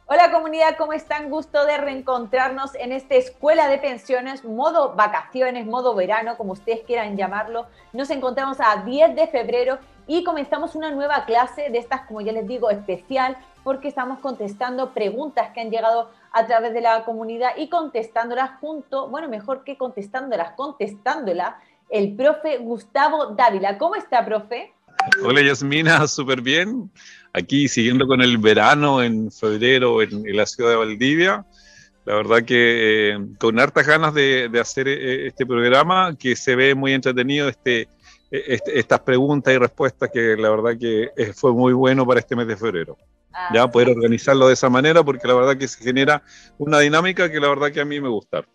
Hola comunidad, ¿cómo están? Gusto de reencontrarnos en esta escuela de pensiones, modo vacaciones, modo verano, como ustedes quieran llamarlo. Nos encontramos a 10 de febrero y comenzamos una nueva clase de estas, como ya les digo, especial, porque estamos contestando preguntas que han llegado a través de la comunidad y contestándolas junto, bueno, mejor que contestándolas, el profe Gustavo Dávila. ¿Cómo está, profe? Hola Yasmina, súper bien. Aquí siguiendo con el verano en febrero en la ciudad de Valdivia. La verdad que con hartas ganas de hacer este programa que se ve muy entretenido, estas preguntas y respuestas que la verdad que fue muy bueno para este mes de febrero. Ya Así poder es. organizarlo de esa manera porque la verdad que se genera una dinámica que la verdad que a mí me gusta.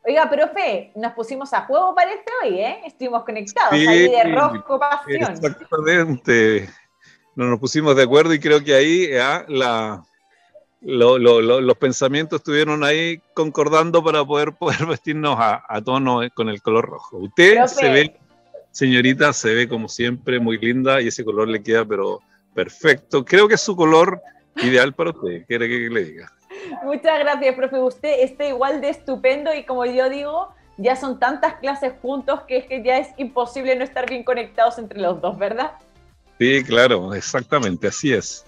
Oiga, profe, nos pusimos a juego parece hoy, ¿eh? Estuvimos conectados ahí Sí, de Rosco Pasión. exactamente. Nos pusimos de acuerdo y creo que ahí los pensamientos estuvieron ahí concordando para poder vestirnos a tono con el color rojo. Usted se Profe, ve, señorita, se ve como siempre muy linda y ese color le queda pero perfecto. Creo que es su color ideal para usted. ¿Quiere que le diga? muchas gracias, profe. Usted está igual de estupendo y como yo digo, ya son tantas clases juntos que es que ya es imposible no estar bien conectados entre los dos, ¿verdad? Sí, claro, exactamente, así es.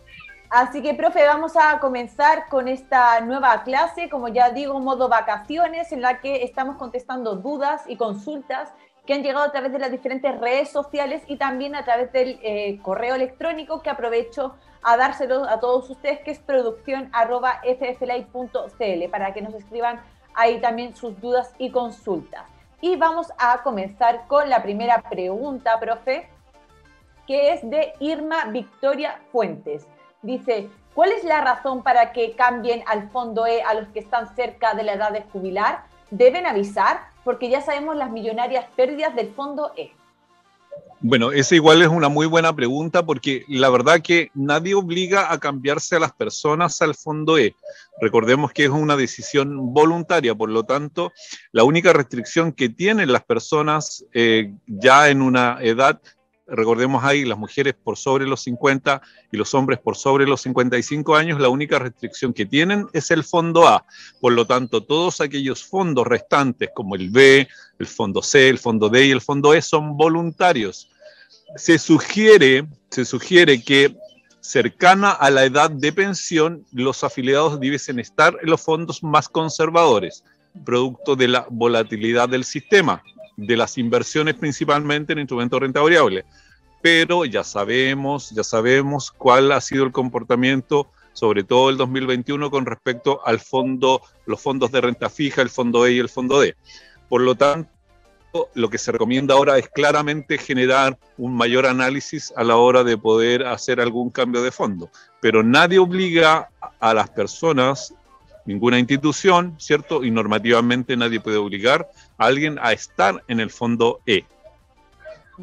Así que, profe, vamos a comenzar con esta nueva clase, como ya digo, modo vacaciones, en la que estamos contestando dudas y consultas que han llegado a través de las diferentes redes sociales y también a través del correo electrónico que aprovecho a dárselo a todos ustedes, que es producción@fflight.cl, para que nos escriban ahí también sus dudas y consultas. Y vamos a comenzar con la primera pregunta, profe, que es de Irma Victoria Fuentes. Dice, ¿cuál es la razón para que cambien al fondo E a los que están cerca de la edad de jubilar? ¿Deben avisar? Porque ya sabemos las millonarias pérdidas del fondo E. Bueno, esa igual es una muy buena pregunta porque la verdad que nadie obliga a cambiarse a las personas al fondo E. Recordemos que es una decisión voluntaria, por lo tanto, la única restricción que tienen las personas ya en una edad, recordemos ahí, las mujeres por sobre los 50 y los hombres por sobre los 55 años, la única restricción que tienen es el fondo A. Por lo tanto, todos aquellos fondos restantes como el B, el fondo C, el fondo D y el fondo E son voluntarios. Se sugiere que cercana a la edad de pensión, los afiliados debiesen estar en los fondos más conservadores, producto de la volatilidad del sistema, de las inversiones principalmente en instrumentos de renta variable. Pero ya sabemos cuál ha sido el comportamiento, sobre todo el 2021, con respecto al fondo, los fondos de renta fija, el fondo E y el fondo D. Por lo tanto, lo que se recomienda ahora es claramente generar un mayor análisis a la hora de poder hacer algún cambio de fondo. Pero nadie obliga a las personas, ninguna institución, ¿cierto? Y normativamente nadie puede obligar a alguien a estar en el fondo E.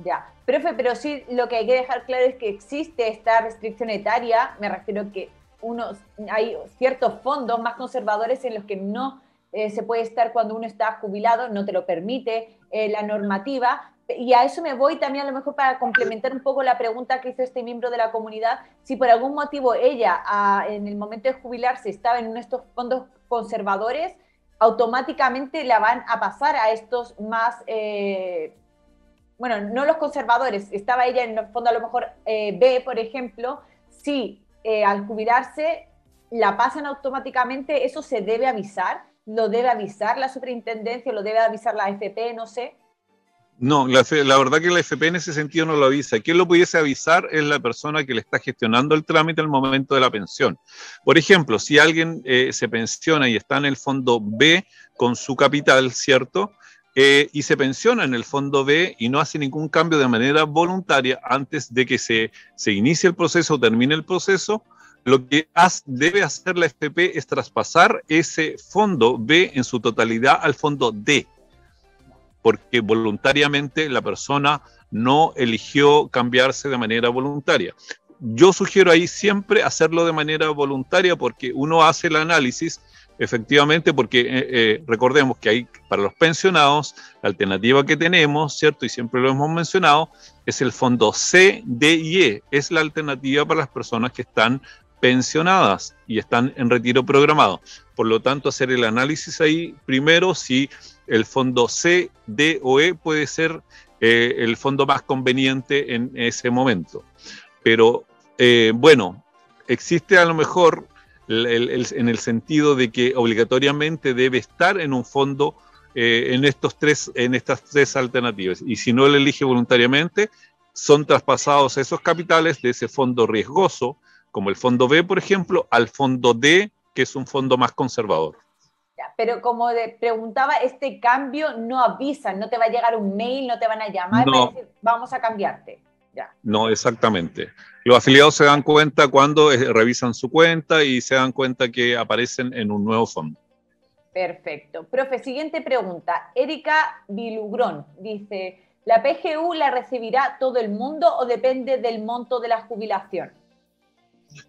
Ya, profe, pero sí lo que hay que dejar claro es que existe esta restricción etaria, me refiero a que hay ciertos fondos más conservadores en los que no se puede estar cuando uno está jubilado, no te lo permite la normativa, y a eso me voy también a lo mejor para complementar un poco la pregunta que hizo este miembro de la comunidad, si por algún motivo ella en el momento de jubilarse estaba en uno de estos fondos conservadores, automáticamente la van a pasar a estos más... bueno, no los conservadores, estaba ella en el fondo a lo mejor B, por ejemplo, si al jubilarse la pasan automáticamente, ¿eso se debe avisar? ¿Lo debe avisar la superintendencia? ¿Lo debe avisar la AFP? No sé. No, la verdad que la FP en ese sentido no lo avisa. Quien lo pudiese avisar es la persona que le está gestionando el trámite al momento de la pensión. Por ejemplo, si alguien se pensiona y está en el fondo B con su capital, ¿cierto? Y se pensiona en el fondo B y no hace ningún cambio de manera voluntaria antes de que se inicie el proceso o termine el proceso, lo que debe hacer la FP es traspasar ese fondo B en su totalidad al fondo D, porque voluntariamente la persona no eligió cambiarse de manera voluntaria. Yo sugiero ahí siempre hacerlo de manera voluntaria porque uno hace el análisis efectivamente porque recordemos que hay para los pensionados la alternativa que tenemos, ¿cierto? Y siempre lo hemos mencionado, es el fondo C, D y E. Es la alternativa para las personas que están pensionadas y están en retiro programado. Por lo tanto, hacer el análisis ahí primero si el fondo C, D o E puede ser el fondo más conveniente en ese momento. Pero bueno, existe a lo mejor en el sentido de que obligatoriamente debe estar en un fondo en estas tres alternativas. Y si no lo elige voluntariamente, son traspasados esos capitales de ese fondo riesgoso, como el fondo B, por ejemplo, al fondo D, que es un fondo más conservador. Pero como preguntaba, este cambio no avisan, no te va a llegar un mail, no te van a llamar para decir, vamos a cambiarte. Ya. No, exactamente. Los afiliados se dan cuenta cuando revisan su cuenta y se dan cuenta que aparecen en un nuevo fondo. Perfecto. Profe, siguiente pregunta. Erika Vilugrón dice, ¿la PGU la recibirá todo el mundo o depende del monto de la jubilación?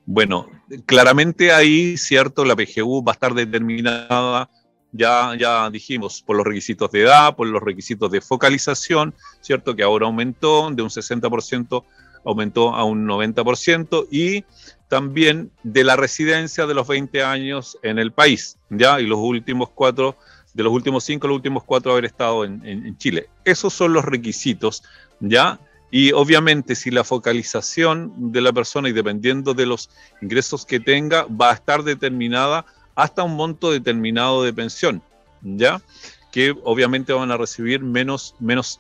Bueno, claramente ahí, cierto, la PGU va a estar determinada, ya dijimos, por los requisitos de edad, por los requisitos de focalización, cierto, que ahora aumentó de un 60%, aumentó a un 90%, y también de la residencia de los 20 años en el país, ¿ya? Y los últimos 4, de los últimos 5, los últimos 4 haber estado en Chile. Esos son los requisitos, ¿ya? Y obviamente si la focalización de la persona y dependiendo de los ingresos que tenga va a estar determinada hasta un monto determinado de pensión, ¿ya? Que obviamente van a recibir menos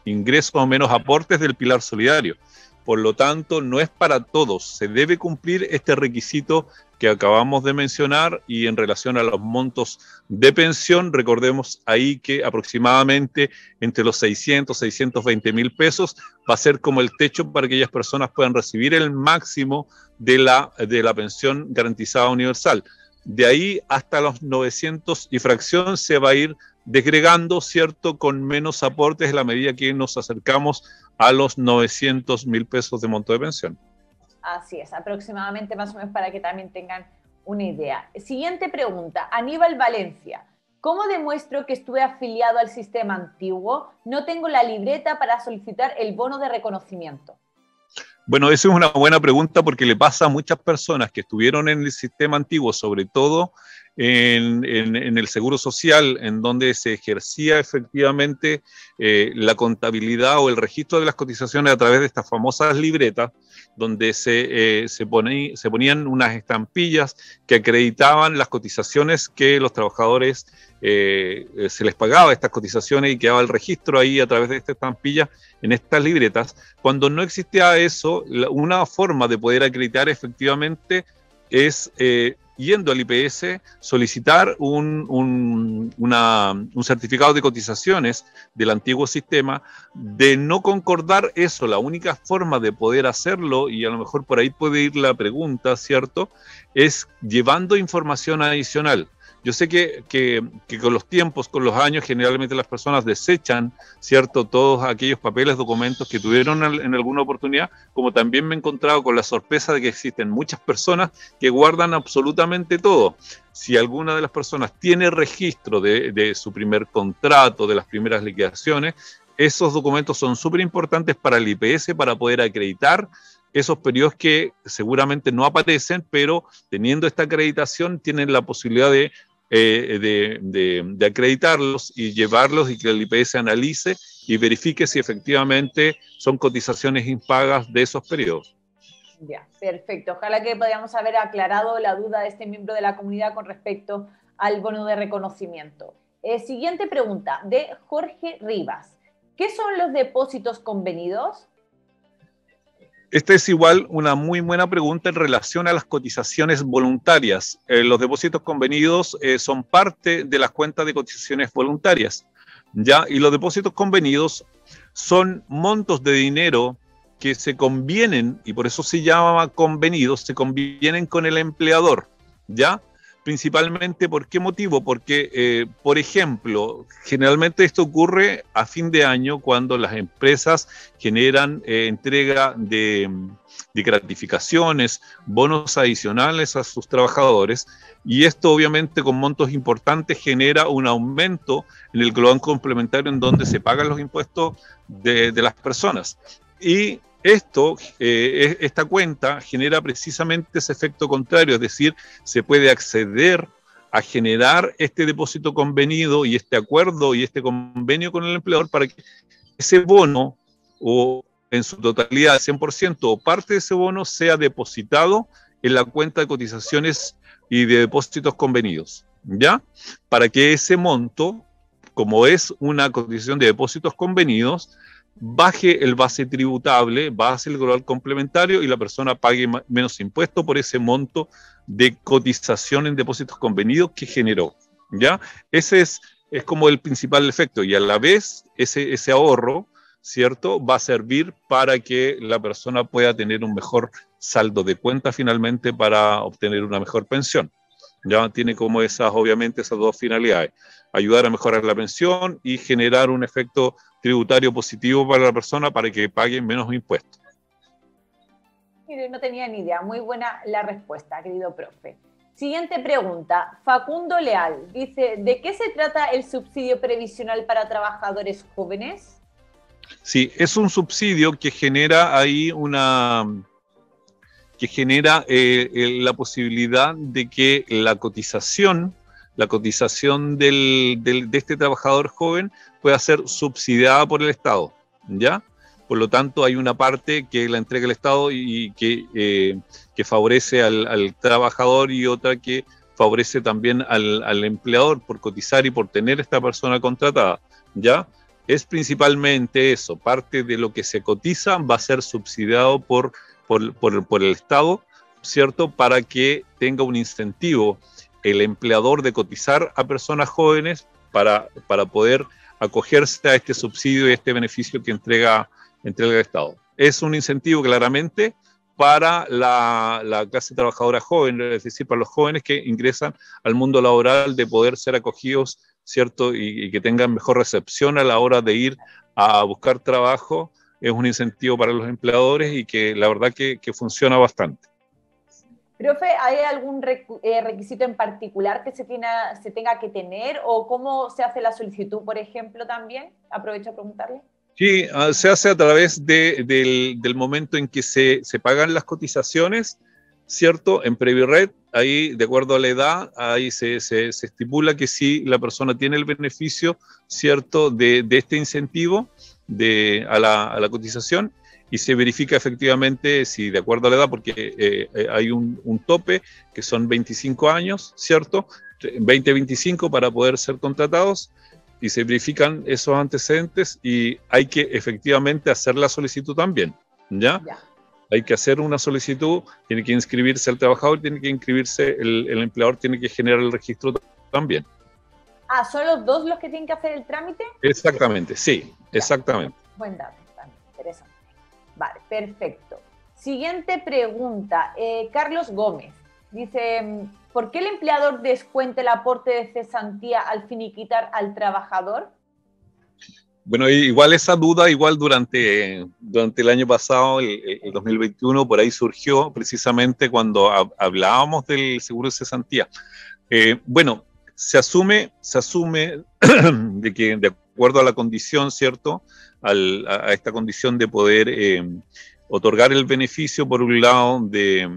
ingresos o menos aportes del pilar solidario. Por lo tanto, no es para todos. Se debe cumplir este requisito que acabamos de mencionar y en relación a los montos de pensión, recordemos ahí que aproximadamente entre los 600 y 620 mil pesos va a ser como el techo para que aquellas personas puedan recibir el máximo de la pensión garantizada universal. De ahí hasta los 900 y fracción se va a ir desgregando, ¿cierto?, con menos aportes en la medida que nos acercamos a los 900 mil pesos de monto de pensión. Así es, aproximadamente más o menos para que también tengan una idea. Siguiente pregunta, Aníbal Valencia. ¿Cómo demuestro que estuve afiliado al sistema antiguo? No tengo la libreta para solicitar el bono de reconocimiento. Bueno, esa es una buena pregunta porque le pasa a muchas personas que estuvieron en el sistema antiguo, sobre todo en el Seguro Social, en donde se ejercía efectivamente la contabilidad o el registro de las cotizaciones a través de estas famosas libretas, donde se ponían unas estampillas que acreditaban las cotizaciones que los trabajadores se les pagaba estas cotizaciones y quedaba el registro ahí a través de esta estampilla en estas libretas. Cuando no existía eso, una forma de poder acreditar efectivamente es yendo al IPS, solicitar un certificado de cotizaciones del antiguo sistema. De no concordar eso, la única forma de poder hacerlo, y a lo mejor por ahí puede ir la pregunta, ¿cierto?, es llevando información adicional. Yo sé que con los tiempos, con los años, generalmente las personas desechan, ¿cierto?, todos aquellos papeles, documentos que tuvieron en alguna oportunidad, como también me he encontrado con la sorpresa de que existen muchas personas que guardan absolutamente todo. Si alguna de las personas tiene registro de su primer contrato, de las primeras liquidaciones, esos documentos son súper importantes para el IPS para poder acreditar esos periodos que seguramente no aparecen, pero teniendo esta acreditación tienen la posibilidad de acreditarlos y llevarlos y que el IPS analice y verifique si efectivamente son cotizaciones impagas de esos periodos. Ya, perfecto. Ojalá que podamos haber aclarado la duda de este miembro de la comunidad con respecto al bono de reconocimiento. Siguiente pregunta, de Jorge Rivas. ¿Qué son los depósitos convenidos? Esta es igual una muy buena pregunta en relación a las cotizaciones voluntarias. Los depósitos convenidos son parte de las cuentas de cotizaciones voluntarias, ¿ya? Y los depósitos convenidos son montos de dinero que se convienen, y por eso se llama convenidos, se convienen con el empleador, ¿ya? Principalmente, ¿por qué motivo? Porque, por ejemplo, generalmente esto ocurre a fin de año cuando las empresas generan entrega de gratificaciones, bonos adicionales a sus trabajadores, y esto obviamente con montos importantes genera un aumento en el global complementario en donde se pagan los impuestos de las personas. Y Esta cuenta genera precisamente ese efecto contrario, es decir, se puede acceder a generar este depósito convenido y este acuerdo y este convenio con el empleador para que ese bono, o en su totalidad, 100%, o parte de ese bono, sea depositado en la cuenta de cotizaciones y de depósitos convenidos, ¿ya? Para que ese monto, como es una cotización de depósitos convenidos, baje el base tributable, base el global complementario y la persona pague menos impuesto por ese monto de cotización en depósitos convenidos que generó, ¿ya? Ese es como el principal efecto, y a la vez ese ahorro, ¿cierto?, va a servir para que la persona pueda tener un mejor saldo de cuenta finalmente para obtener una mejor pensión. Ya tiene como obviamente esas dos finalidades: ayudar a mejorar la pensión y generar un efecto tributario positivo para la persona para que pague menos impuestos. Mire, no tenía ni idea. Muy buena la respuesta, querido profe. Siguiente pregunta. Facundo Leal dice, ¿de qué se trata el subsidio previsional para trabajadores jóvenes? Sí, es un subsidio que genera ahí la posibilidad de que la cotización de este trabajador joven pueda ser subsidiada por el Estado, ¿ya? Por lo tanto, hay una parte que la entrega el Estado y que favorece al trabajador, y otra que favorece también al empleador por cotizar y por tener esta persona contratada, ¿ya? Es principalmente eso: parte de lo que se cotiza va a ser subsidiado por el Estado, ¿cierto? Para que tenga un incentivo el empleador de cotizar a personas jóvenes para poder acogerse a este subsidio y este beneficio que entrega el Estado. Es un incentivo claramente para la clase trabajadora joven, es decir, para los jóvenes que ingresan al mundo laboral, de poder ser acogidos, ¿cierto? Y que tengan mejor recepción a la hora de ir a buscar trabajo. Es un incentivo para los empleadores y que la verdad que funciona bastante. Profe, ¿hay algún requisito en particular que se tenga que tener, o cómo se hace la solicitud, por ejemplo, también? Aprovecho a preguntarle. Sí, se hace a través del momento en que se pagan las cotizaciones, ¿cierto? En Previred, ahí de acuerdo a la edad, ahí se estipula que si la persona tiene el beneficio, ¿cierto?, de este incentivo a la cotización, y se verifica efectivamente si de acuerdo a la edad, porque hay un tope que son 25 años, ¿cierto? 20-25 para poder ser contratados, y se verifican esos antecedentes y hay que efectivamente hacer la solicitud también, ¿ya? Hay que hacer una solicitud, tiene que inscribirse el trabajador, tiene que inscribirse el empleador, tiene que generar el registro también. Ah, ¿son los dos los que tienen que hacer el trámite? Exactamente, sí, exactamente. Buen dato, interesante. Vale, perfecto. Siguiente pregunta. Carlos Gómez dice, ¿por qué el empleador descuenta el aporte de cesantía al finiquitar al trabajador? Bueno, igual esa duda, durante el año pasado, el 2021, por ahí surgió precisamente cuando hablábamos del seguro de cesantía. Bueno, se asume de que, de acuerdo a la condición, ¿cierto?, a esta condición de poder otorgar el beneficio, por un lado, de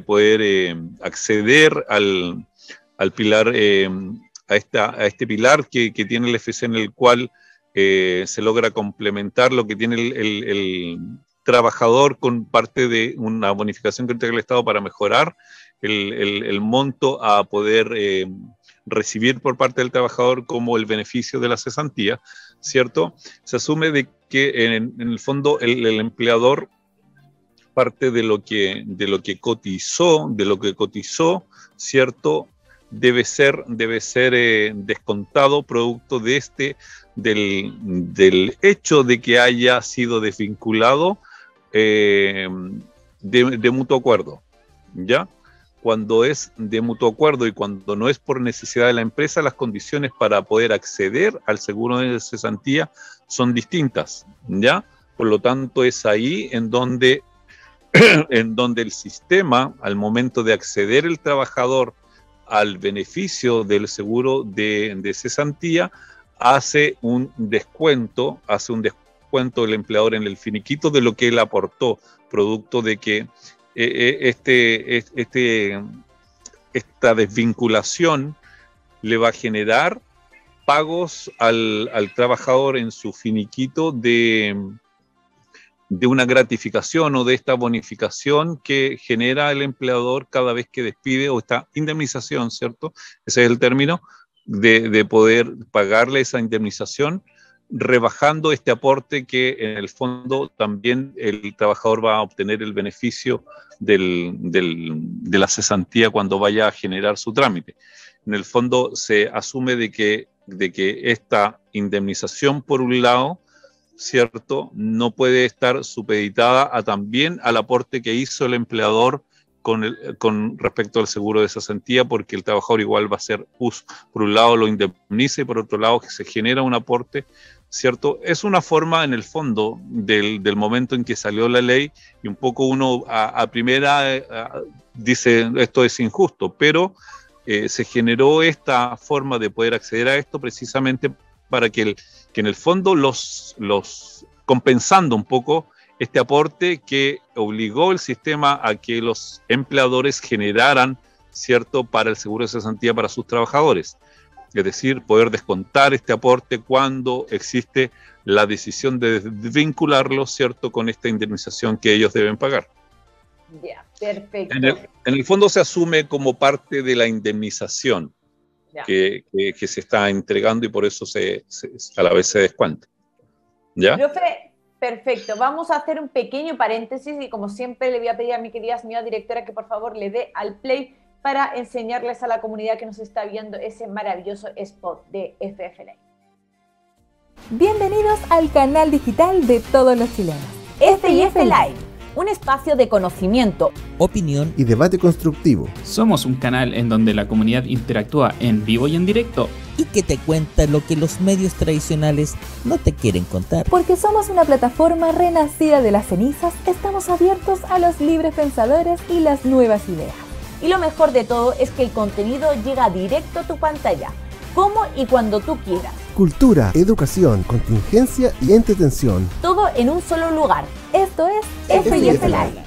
poder acceder al pilar, a este pilar que tiene el FC, en el cual se logra complementar lo que tiene el trabajador con parte de una bonificación que entrega el Estado para mejorar el monto a poder recibir por parte del trabajador como el beneficio de la cesantía, ¿cierto? Se asume de que en el fondo el empleador, parte de lo que cotizó, ¿cierto?, debe ser descontado producto del hecho de que haya sido desvinculado de mutuo acuerdo, ¿ya? Cuando es de mutuo acuerdo y cuando no es por necesidad de la empresa, las condiciones para poder acceder al seguro de cesantía son distintas, ¿ya? Por lo tanto, es ahí en donde el sistema, al momento de acceder el trabajador al beneficio del seguro de cesantía, hace un descuento descuento el empleador en el finiquito de lo que él aportó, producto de que esta desvinculación le va a generar pagos al trabajador en su finiquito de una gratificación o de esta bonificación que genera el empleador cada vez que despide, o esta indemnización, ¿cierto? Ese es el término, de poder pagarle esa indemnización, rebajando este aporte que en el fondo también el trabajador va a obtener el beneficio de la cesantía cuando vaya a generar su trámite. En el fondo se asume de que esta indemnización, por un lado, ¿cierto?, no puede estar supeditada también al aporte que hizo el empleador con respecto al seguro de cesantía, porque el trabajador igual va a hacer uso, por un lado lo indemniza y por otro lado que se genera un aporte, ¿cierto? Es una forma, en el fondo, del momento en que salió la ley, y un poco uno a primera dice esto es injusto, pero se generó esta forma de poder acceder a esto precisamente para que en el fondo compensando un poco este aporte que obligó el sistema a que los empleadores generaran, ¿cierto?, para el seguro de cesantía para sus trabajadores. Es decir, poder descontar este aporte cuando existe la decisión de desvincularlo, ¿cierto?, con esta indemnización que ellos deben pagar. Ya, perfecto. En el fondo se asume como parte de la indemnización que se está entregando y por eso a la vez se descuenta. ¿Ya? Profe, perfecto. Vamos a hacer un pequeño paréntesis y como siempre le voy a pedir a mi querida señora directora que por favor le dé al play para enseñarles a la comunidad que nos está viendo ese maravilloso spot de FF Live. Bienvenidos al canal digital de todos los chilenos. FF Live, un espacio de conocimiento, opinión y debate constructivo. Somos un canal en donde la comunidad interactúa en vivo y en directo y que te cuenta lo que los medios tradicionales no te quieren contar. Porque somos una plataforma renacida de las cenizas, estamos abiertos a los libres pensadores y las nuevas ideas. Y lo mejor de todo es que el contenido llega directo a tu pantalla, como y cuando tú quieras. Cultura, educación, contingencia y entretención. Todo en un solo lugar. Esto es FF Live.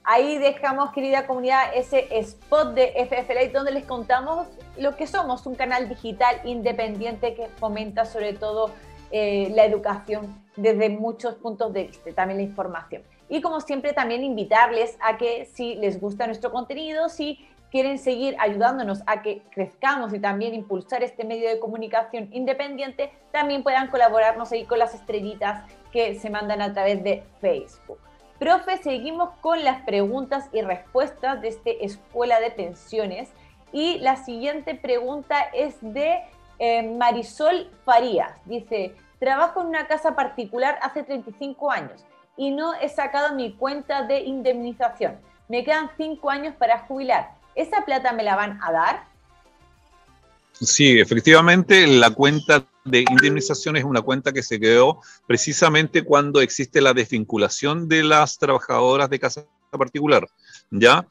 Ahí dejamos, querida comunidad, ese spot de FF Live donde les contamos lo que somos, un canal digital independiente que fomenta sobre todo la educación desde muchos puntos de vista, también la información. Y como siempre también invitarles a que si les gusta nuestro contenido, si quieren seguir ayudándonos a que crezcamos y también impulsar este medio de comunicación independiente, también puedan colaborarnos ahí con las estrellitas que se mandan a través de Facebook. Profe, seguimos con las preguntas y respuestas de este Escuela de Pensiones y la siguiente pregunta es de Marisol Farías. Dice, trabajo en una casa particular hace 35 años y no he sacado mi cuenta de indemnización. Me quedan 5 años para jubilar. ¿Esa plata me la van a dar? Sí, efectivamente, la cuenta de indemnización es una cuenta que se creó precisamente cuando existe la desvinculación de las trabajadoras de casa particular, ¿ya?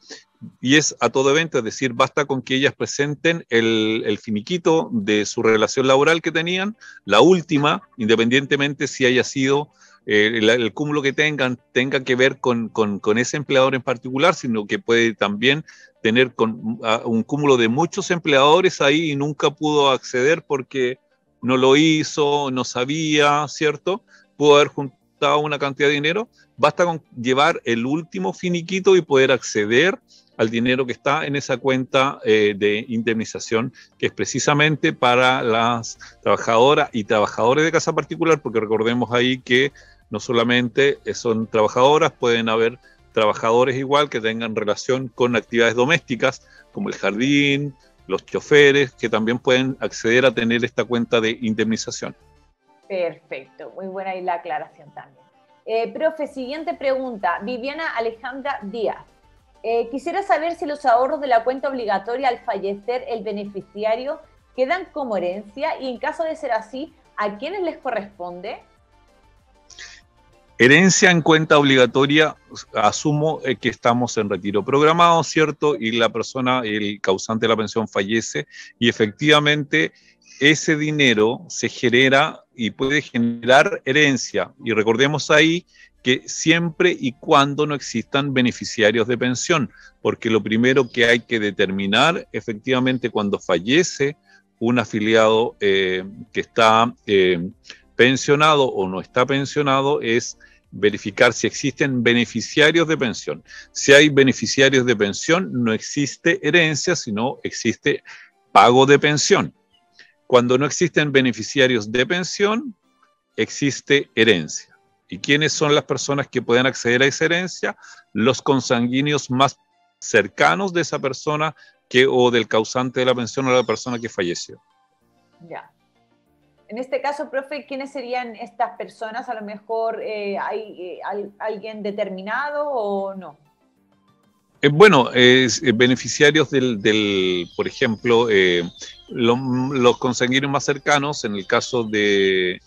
Y es a todo evento, es decir, basta con que ellas presenten el finiquito de su relación laboral que tenían, la última, independientemente si haya sido el cúmulo que tenga que ver con ese empleador en particular, sino que puede también tener un cúmulo de muchos empleadores ahí y nunca pudo acceder porque no lo hizo, no sabía, ¿cierto? Pudo haber juntado una cantidad de dinero. Basta con llevar el último finiquito y poder acceder al dinero que está en esa cuenta de indemnización, que es precisamente para las trabajadoras y trabajadores de casa particular, porque recordemos ahí que no solamente son trabajadoras, pueden haber trabajadores igual que tengan relación con actividades domésticas, como el jardín, los choferes, que también pueden acceder a tener esta cuenta de indemnización. Perfecto, muy buena ahí la aclaración también. Profe, siguiente pregunta, Viviana Alejandra Díaz. Quisiera saber si los ahorros de la cuenta obligatoria al fallecer el beneficiario quedan como herencia y en caso de ser así, ¿a quiénes les corresponde? Herencia en cuenta obligatoria, asumo que estamos en retiro programado, ¿cierto? Y la persona, el causante de la pensión fallece y efectivamente ese dinero se genera y puede generar herencia. Y recordemos ahí que siempre y cuando no existan beneficiarios de pensión, porque lo primero que hay que determinar efectivamente cuando fallece un afiliado que está pensionado o no está pensionado es verificar si existen beneficiarios de pensión. Si hay beneficiarios de pensión, no existe herencia, sino existe pago de pensión. Cuando no existen beneficiarios de pensión, existe herencia. ¿Y quiénes son las personas que pueden acceder a esa herencia? Los consanguíneos más cercanos de esa persona o del causante de la pensión o la persona que falleció. Ya. En este caso, profe, ¿quiénes serían estas personas? A lo mejor hay alguien determinado o no. Bueno, beneficiarios por ejemplo, los consanguíneos más cercanos, en el caso de,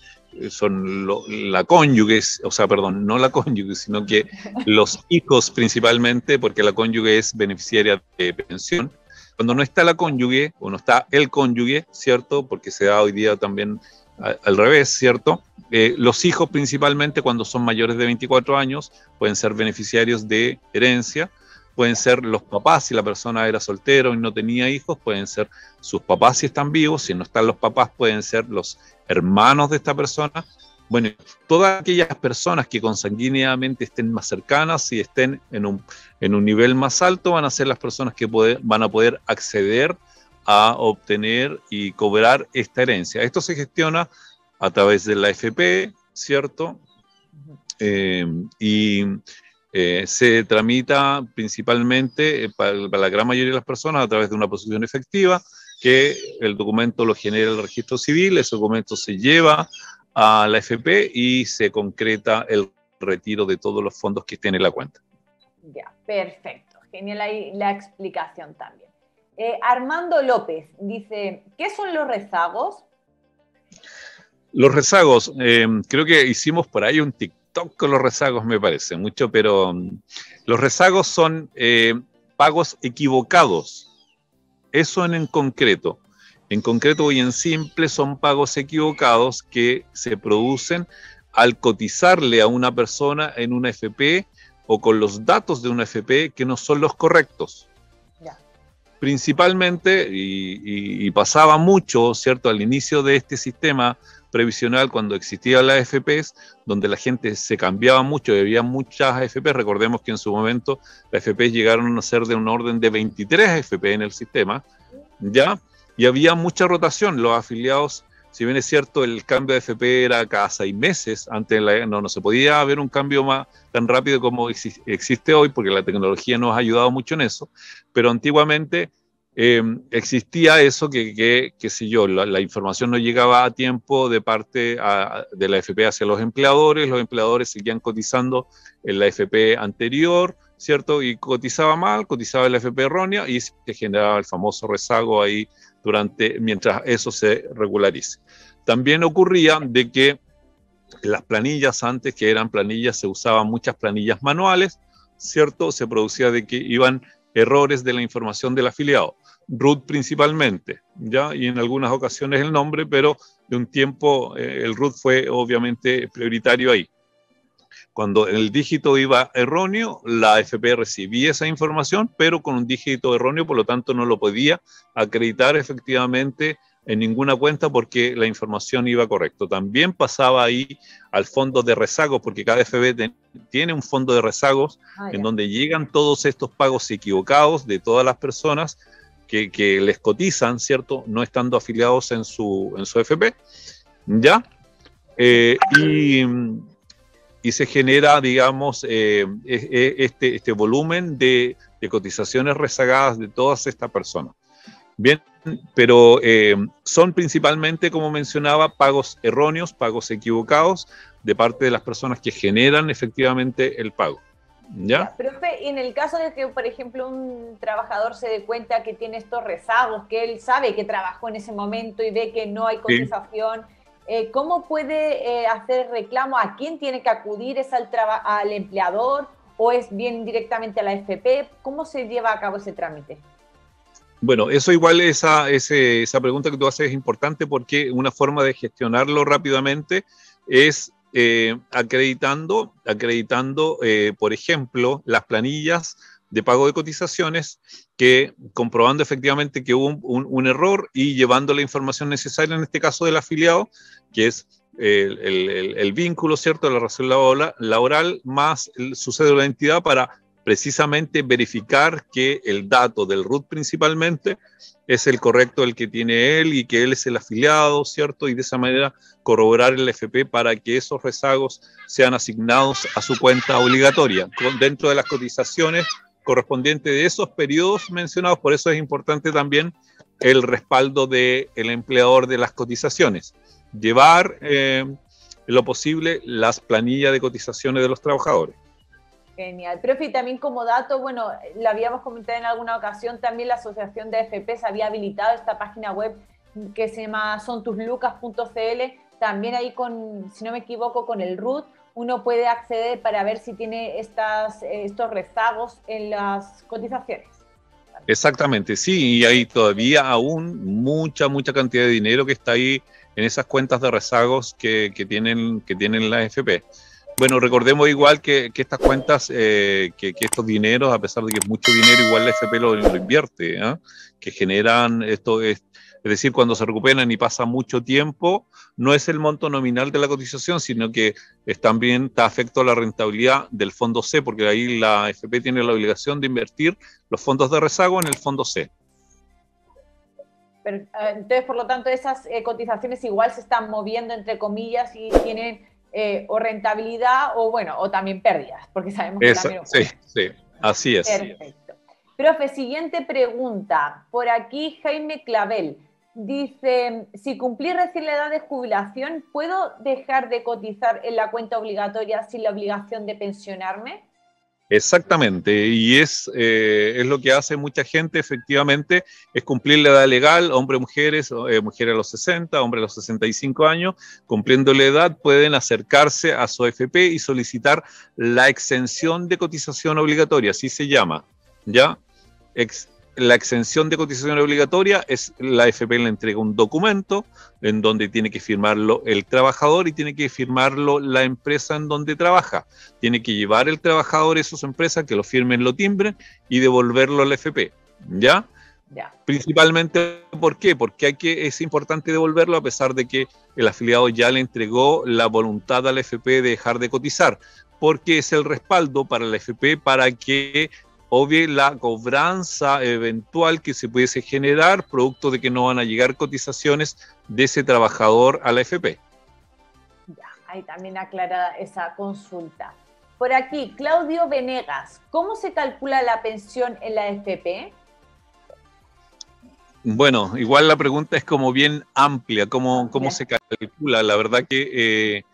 son la cónyuge, o sea, perdón, no la cónyuge, sino que los hijos principalmente, porque la cónyuge es beneficiaria de pensión. Cuando no está la cónyuge, o no está el cónyuge, ¿cierto? Porque se da hoy día también al revés, ¿cierto? Los hijos principalmente, cuando son mayores de 24 años, pueden ser beneficiarios de herencia. Pueden ser los papás, si la persona era soltero y no tenía hijos, pueden ser sus papás si están vivos. Si no están los papás, pueden ser los hermanos de esta persona. Bueno, todas aquellas personas que consanguíneamente estén más cercanas y estén en un nivel más alto van a ser las personas que van a poder acceder a obtener y cobrar esta herencia. Esto se gestiona a través de la AFP, ¿cierto? Se tramita principalmente para la gran mayoría de las personas a través de una posición efectiva, que el documento lo genera el registro civil, ese documento se lleva a la AFP y se concreta el retiro de todos los fondos que estén en la cuenta. Ya, perfecto. Genial ahí la explicación también. Armando López dice, ¿qué son los rezagos? Los rezagos, creo que hicimos por ahí un TikTok con los rezagos, me parece mucho, pero los rezagos son pagos equivocados. Eso en concreto. En concreto y en simple son pagos equivocados que se producen al cotizarle a una persona en una AFP o con los datos de una AFP que no son los correctos. Yeah. Principalmente, y pasaba mucho, ¿cierto? Al inicio de este sistema previsional, cuando existían las AFPs, donde la gente se cambiaba mucho, había muchas AFPs. Recordemos que en su momento las AFPs llegaron a ser de un orden de 23 AFP en el sistema, ¿ya? Y había mucha rotación. Los afiliados, si bien es cierto, el cambio de AFP era cada 6 meses, antes no se podía haber un cambio tan rápido como existe hoy, porque la tecnología nos ha ayudado mucho en eso, pero antiguamente existía eso qué sé yo, la información no llegaba a tiempo de parte de la AFP hacia los empleadores seguían cotizando en la AFP anterior, ¿cierto? Y cotizaba mal, cotizaba en la AFP errónea y se generaba el famoso rezago ahí mientras eso se regularice. También ocurría de que las planillas antes, que eran planillas, se usaban muchas planillas manuales, ¿cierto? Se producía de que iban errores de la información del afiliado. RUT principalmente, ¿ya? Y en algunas ocasiones el nombre, pero de un tiempo el RUT fue obviamente prioritario ahí. Cuando el dígito iba erróneo, la AFP recibía esa información, pero con un dígito erróneo, por lo tanto no lo podía acreditar efectivamente en ninguna cuenta porque la información iba correcto. También pasaba ahí al fondo de rezagos, porque cada AFP tiene un fondo de rezagos en donde llegan todos estos pagos equivocados de todas las personas que les cotizan, ¿cierto? No estando afiliados en su AFP, ¿ya? Y se genera, digamos, este volumen de cotizaciones rezagadas de todas estas personas. Bien, pero son principalmente, como mencionaba, pagos erróneos, pagos equivocados de parte de las personas que generan efectivamente el pago. ¿Ya? Profe, en el caso de que, por ejemplo, un trabajador se dé cuenta que tiene estos rezagos, que él sabe que trabajó en ese momento y ve que no hay cotización, ¿cómo puede hacer reclamo? ¿A quién tiene que acudir? ¿Es al empleador o es bien directamente a la AFP? ¿Cómo se lleva a cabo ese trámite? Bueno, eso igual, esa pregunta que tú haces es importante porque una forma de gestionarlo rápidamente es acreditando, por ejemplo, las planillas de pago de cotizaciones, que comprobando efectivamente que hubo un error y llevando la información necesaria, en este caso del afiliado, que es el vínculo, ¿cierto?, de la relación laboral más su cédula de identidad, para precisamente verificar que el dato del RUT principalmente es el correcto, el que tiene él, y que él es el afiliado, ¿cierto? Y de esa manera corroborar el FP para que esos rezagos sean asignados a su cuenta obligatoria, dentro de las cotizaciones correspondientes de esos periodos mencionados. Por eso es importante también el respaldo del empleador de las cotizaciones. Llevar lo posible las planillas de cotizaciones de los trabajadores. Genial. Profe, y también como dato, bueno, lo habíamos comentado en alguna ocasión, también la Asociación de AFPs había habilitado esta página web que se llama sontuslucas.cl, también ahí con, si no me equivoco, con el RUT, uno puede acceder para ver si tiene estos rezagos en las cotizaciones. Exactamente, sí, y hay todavía aún mucha cantidad de dinero que está ahí en esas cuentas de rezagos que tienen la AFP. Bueno, recordemos igual que estas cuentas, que estos dineros, a pesar de que es mucho dinero, igual la AFP lo invierte, ¿eh? Que generan esto, es decir, cuando se recuperan y pasa mucho tiempo, no es el monto nominal de la cotización, sino que también está afecto a la rentabilidad del fondo C, porque ahí la AFP tiene la obligación de invertir los fondos de rezago en el fondo C. Pero, entonces, por lo tanto, esas cotizaciones igual se están moviendo, entre comillas, y tienen o rentabilidad o, bueno, o también pérdidas, porque sabemos que también ocurre. Sí, así es. Perfecto. Profe, siguiente pregunta. Por aquí Jaime Clavel dice, si cumplí recién la edad de jubilación, ¿puedo dejar de cotizar en la cuenta obligatoria sin la obligación de pensionarme? Exactamente, y es lo que hace mucha gente, efectivamente, es cumplir la edad legal. Hombres, mujeres, mujeres a los 60, hombres a los 65 años, cumpliendo la edad, pueden acercarse a su AFP y solicitar la exención de cotización obligatoria, así se llama, ¿ya? La exención de cotización obligatoria es, la AFP le entrega un documento en donde tiene que firmarlo el trabajador y tiene que firmarlo la empresa en donde trabaja. Tiene que llevar el trabajador a sus empresas, que lo firmen, lo timbren y devolverlo a la AFP, ¿ya? Ya. Principalmente, ¿por qué? Porque es importante devolverlo a pesar de que el afiliado ya le entregó la voluntad a la AFP de dejar de cotizar, porque es el respaldo para la AFP para que obvie la cobranza eventual que se pudiese generar producto de que no van a llegar cotizaciones de ese trabajador a la AFP. Ya, ahí también aclarada esa consulta. Por aquí, Claudio Venegas, ¿cómo se calcula la pensión en la AFP? Bueno, igual la pregunta es como bien amplia, ¿cómo se calcula? La verdad que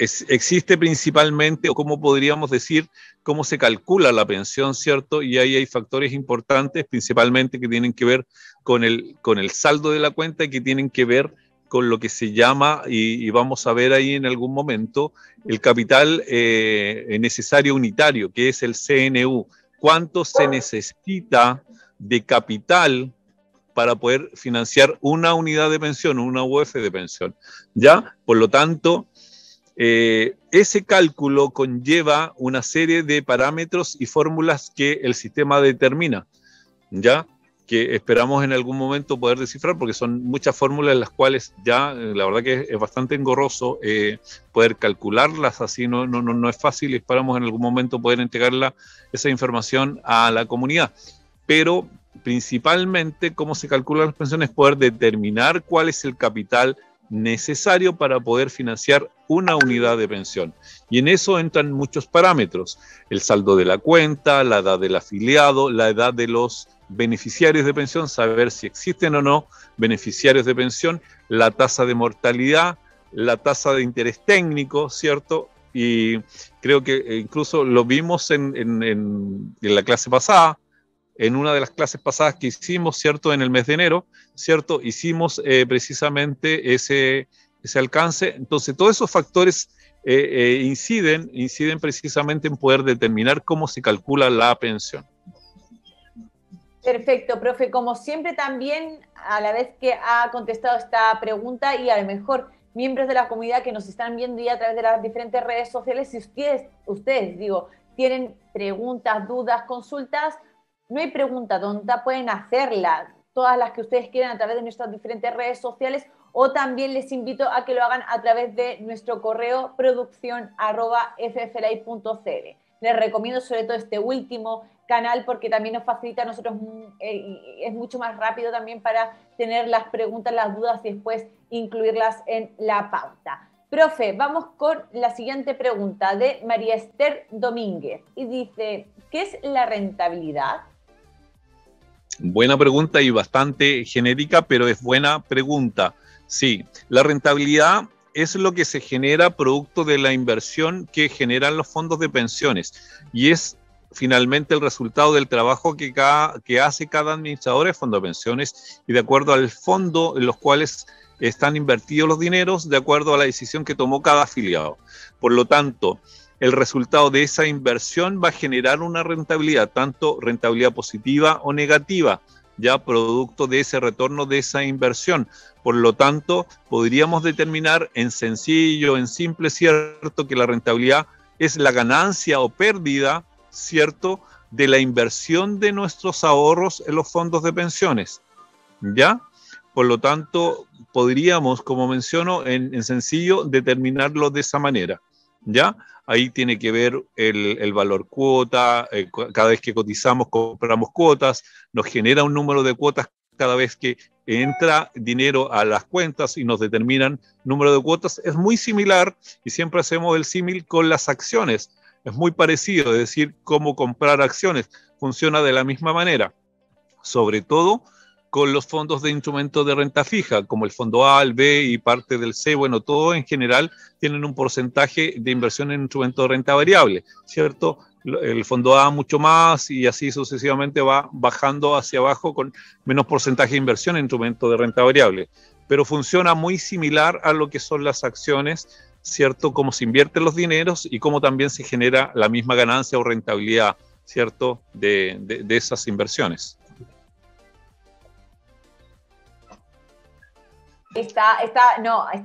existe principalmente, o cómo podríamos decir, cómo se calcula la pensión, ¿cierto? Y ahí hay factores importantes, principalmente que tienen que ver con el saldo de la cuenta y que tienen que ver con lo que se llama, y vamos a ver ahí en algún momento, el capital necesario unitario, que es el CNU. ¿Cuánto se necesita de capital para poder financiar una unidad de pensión, una UF de pensión? ¿Ya? Por lo tanto, ese cálculo conlleva una serie de parámetros y fórmulas que el sistema determina, ¿ya? Que esperamos en algún momento poder descifrar, porque son muchas fórmulas en las cuales ya, la verdad que es bastante engorroso poder calcularlas, así no es fácil, y esperamos en algún momento poder entregarla, esa información, a la comunidad. Pero principalmente, cómo se calculan las pensiones, poder determinar cuál es el capital necesario para poder financiar una unidad de pensión. Y en eso entran muchos parámetros: el saldo de la cuenta, la edad del afiliado, la edad de los beneficiarios de pensión, saber si existen o no beneficiarios de pensión, la tasa de mortalidad, la tasa de interés técnico, ¿cierto? Y creo que incluso lo vimos en la clase pasada, en una de las clases pasadas que hicimos, ¿cierto? En el mes de enero, ¿cierto? Hicimos precisamente ese alcance. Entonces, todos esos factores inciden precisamente en poder determinar cómo se calcula la pensión. Perfecto, profe. Como siempre también, a la vez que ha contestado esta pregunta y a lo mejor miembros de la comunidad que nos están viendo ya a través de las diferentes redes sociales, si ustedes tienen preguntas, dudas, consultas, no hay pregunta tonta, pueden hacerla, todas las que ustedes quieran a través de nuestras diferentes redes sociales, o también les invito a que lo hagan a través de nuestro correo produccion@fflay.cl. Les recomiendo sobre todo este último canal porque también nos facilita a nosotros, es mucho más rápido también para tener las preguntas, las dudas y después incluirlas en la pauta. Profe, vamos con la siguiente pregunta de María Esther Domínguez y dice, ¿qué es la rentabilidad? Buena pregunta y bastante genérica, pero es buena pregunta. Sí, la rentabilidad es lo que se genera producto de la inversión que generan los fondos de pensiones y es finalmente el resultado del trabajo que hace cada administrador de fondo de pensiones y de acuerdo al fondo en los cuales están invertidos los dineros, de acuerdo a la decisión que tomó cada afiliado. Por lo tanto, el resultado de esa inversión va a generar una rentabilidad, tanto rentabilidad positiva o negativa, ya producto de ese retorno de esa inversión. Por lo tanto, podríamos determinar en sencillo, en simple, cierto, que la rentabilidad es la ganancia o pérdida, cierto, de la inversión de nuestros ahorros en los fondos de pensiones, ¿ya? Por lo tanto, podríamos, como menciono, en sencillo, determinarlo de esa manera, ¿ya? Ahí tiene que ver el valor cuota, cada vez que cotizamos, compramos cuotas, nos genera un número de cuotas cada vez que entra dinero a las cuentas y nos determinan número de cuotas. Es muy similar y siempre hacemos el símil con las acciones. Es muy parecido, es decir, cómo comprar acciones. Funciona de la misma manera, sobre todo con los fondos de instrumentos de renta fija, como el fondo A, el B y parte del C, bueno, todo en general tienen un porcentaje de inversión en instrumentos de renta variable, ¿cierto? El fondo A mucho más y así sucesivamente va bajando hacia abajo con menos porcentaje de inversión en instrumentos de renta variable. Pero funciona muy similar a lo que son las acciones, ¿cierto? Cómo se invierten los dineros y cómo también se genera la misma ganancia o rentabilidad, ¿cierto? De esas inversiones. No, es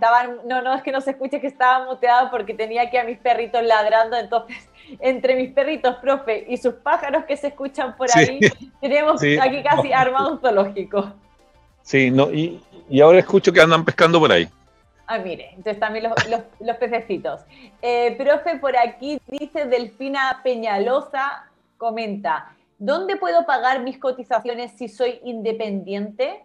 que no se escuche que estaba muteado porque tenía aquí a mis perritos ladrando, entonces entre mis perritos, profe, y sus pájaros que se escuchan por ahí, tenemos aquí casi armado un zoológico. Sí, no, y ahora escucho que andan pescando por ahí. Ah, mire, entonces también los pececitos. Profe, por aquí dice Delfina Peñalosa, comenta, ¿dónde puedo pagar mis cotizaciones si soy independiente?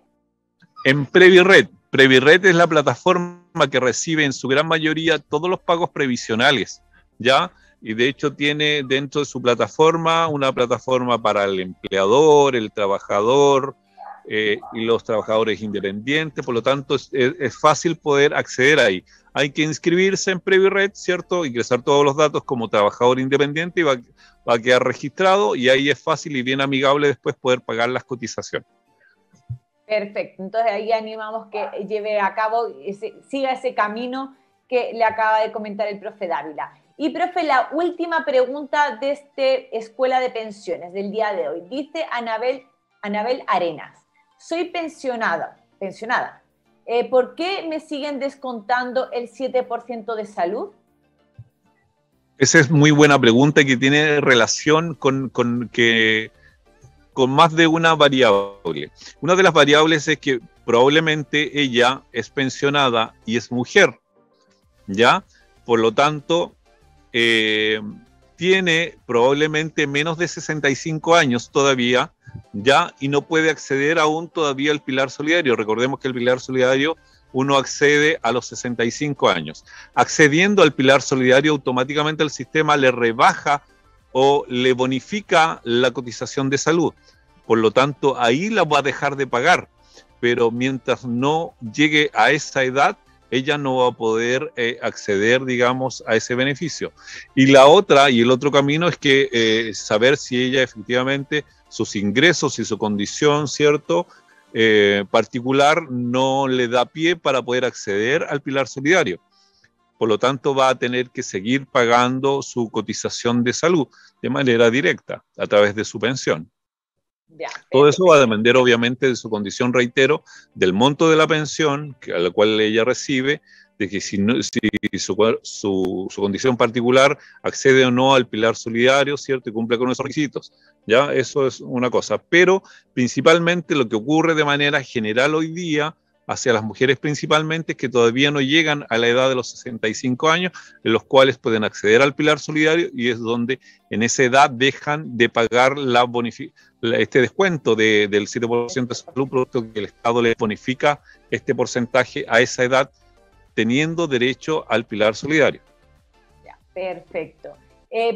En Previred. Previred es la plataforma que recibe en su gran mayoría todos los pagos previsionales, ¿ya? Y de hecho tiene dentro de su plataforma una plataforma para el empleador, el trabajador y los trabajadores independientes, por lo tanto es fácil poder acceder ahí. Hay que inscribirse en Previred, ¿cierto? Ingresar todos los datos como trabajador independiente y va a quedar registrado y ahí es fácil y bien amigable después poder pagar las cotizaciones. Perfecto, entonces ahí animamos que lleve a cabo, siga ese camino que le acaba de comentar el profe Dávila. Y profe, la última pregunta de este Escuela de Pensiones del día de hoy. Dice Anabel Arenas, soy pensionada. ¿Por qué me siguen descontando el 7% de salud? Esa es muy buena pregunta que tiene relación con más de una variable. Una de las variables es que probablemente ella es pensionada y es mujer, ¿ya? Por lo tanto, tiene probablemente menos de 65 años todavía, ¿ya? Y no puede acceder aún todavía al pilar solidario. Recordemos que el pilar solidario uno accede a los 65 años. Accediendo al pilar solidario, automáticamente el sistema le rebaja o le bonifica la cotización de salud. Por lo tanto, ahí la va a dejar de pagar. Pero mientras no llegue a esa edad, ella no va a poder acceder, digamos, a ese beneficio. Y la otra, y el otro camino es que saber si ella efectivamente, sus ingresos y su condición, ¿cierto?, particular no le da pie para poder acceder al pilar solidario. Por lo tanto, va a tener que seguir pagando su cotización de salud de manera directa, a través de su pensión. Ya, todo eso va a depender, obviamente, de su condición, reitero, del monto de la pensión a la cual ella recibe, de que si su condición particular accede o no al pilar solidario, ¿cierto?, y cumple con esos requisitos. ¿Ya? Eso es una cosa. Pero, principalmente, lo que ocurre de manera general hoy día, hacia las mujeres principalmente, es que todavía no llegan a la edad de los 65 años, en los cuales pueden acceder al pilar solidario, y es donde en esa edad dejan de pagar este descuento del 7% de salud, producto que el Estado les bonifica este porcentaje a esa edad, teniendo derecho al pilar solidario. Ya, perfecto.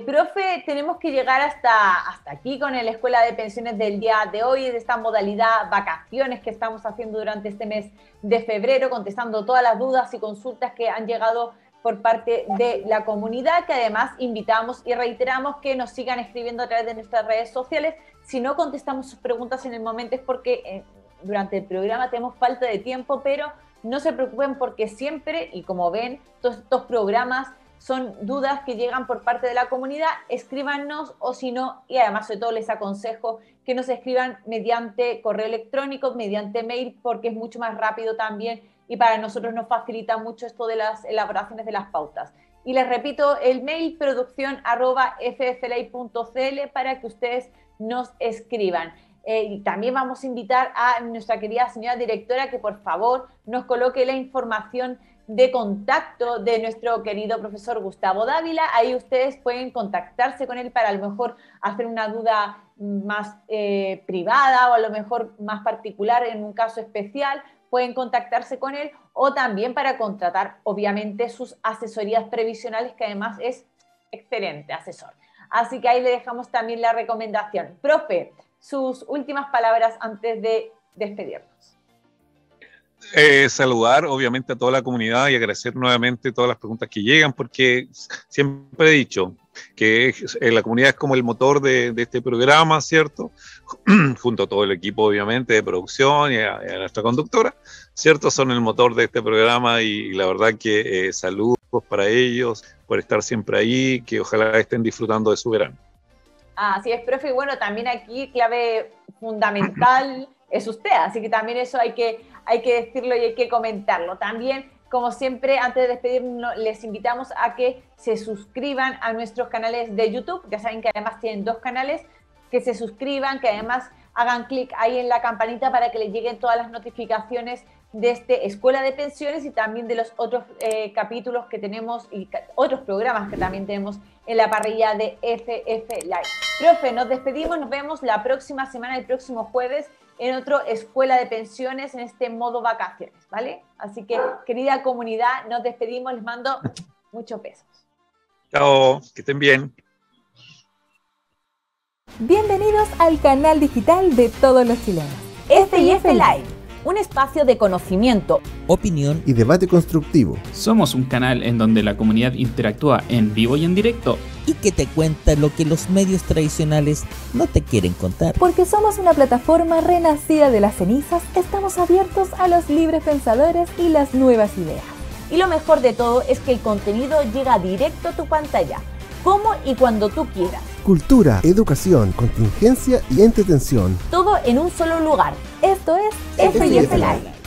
Profe, tenemos que llegar hasta aquí con la Escuela de Pensiones del día de hoy, de esta modalidad vacaciones que estamos haciendo durante este mes de febrero, contestando todas las dudas y consultas que han llegado por parte de la comunidad, que además invitamos y reiteramos que nos sigan escribiendo a través de nuestras redes sociales. Si no contestamos sus preguntas en el momento es porque durante el programa tenemos falta de tiempo, pero no se preocupen porque siempre, y como ven, todos estos programas son dudas que llegan por parte de la comunidad, escríbanos, o si no, y además sobre todo les aconsejo que nos escriban mediante correo electrónico, mediante mail, porque es mucho más rápido también y para nosotros nos facilita mucho esto de las elaboraciones de las pautas. Y les repito, el mail producción@fflay.cl para que ustedes nos escriban. Y también vamos a invitar a nuestra querida señora directora que por favor nos coloque la información de contacto de nuestro querido profesor Gustavo Dávila. Ahí ustedes pueden contactarse con él para a lo mejor hacer una duda más privada o a lo mejor más particular en un caso especial. Pueden contactarse con él o también para contratar obviamente sus asesorías previsionales, que además es excelente asesor. Así que ahí le dejamos también la recomendación. Profe, sus últimas palabras antes de despedirnos. Saludar obviamente a toda la comunidad y agradecer nuevamente todas las preguntas que llegan, porque siempre he dicho que la comunidad es como el motor de este programa, ¿cierto? Junto a todo el equipo obviamente de producción y a nuestra conductora, ¿cierto? Son el motor de este programa y la verdad que saludos para ellos por estar siempre ahí, que ojalá estén disfrutando de su verano. Así es, profe, y bueno, también aquí clave fundamental es usted, así que también eso hay que decirlo y hay que comentarlo. También, como siempre, antes de despedirnos, les invitamos a que se suscriban a nuestros canales de YouTube. Ya saben que además tienen 2 canales, que se suscriban, que además hagan clic ahí en la campanita para que les lleguen todas las notificaciones de este Escuela de Pensiones y también de los otros capítulos que tenemos y otros programas que también tenemos en la parrilla de FF Live. Profe, nos despedimos, nos vemos la próxima semana, el próximo jueves, en otro Escuela de Pensiones en este modo vacaciones, ¿vale? Así que, querida comunidad, nos despedimos, les mando muchos besos. Chao, que estén bien. Bienvenidos al canal digital de todos los chilenos. FF Live, un espacio de conocimiento, opinión y debate constructivo. Somos un canal en donde la comunidad interactúa en vivo y en directo. y que te cuenta lo que los medios tradicionales no te quieren contar. Porque somos una plataforma renacida de las cenizas, estamos abiertos a los libres pensadores y las nuevas ideas. Y lo mejor de todo es que el contenido llega directo a tu pantalla, como y cuando tú quieras. Cultura, educación, contingencia y entretención. Todo en un solo lugar. Esto es FF FF Live. Live.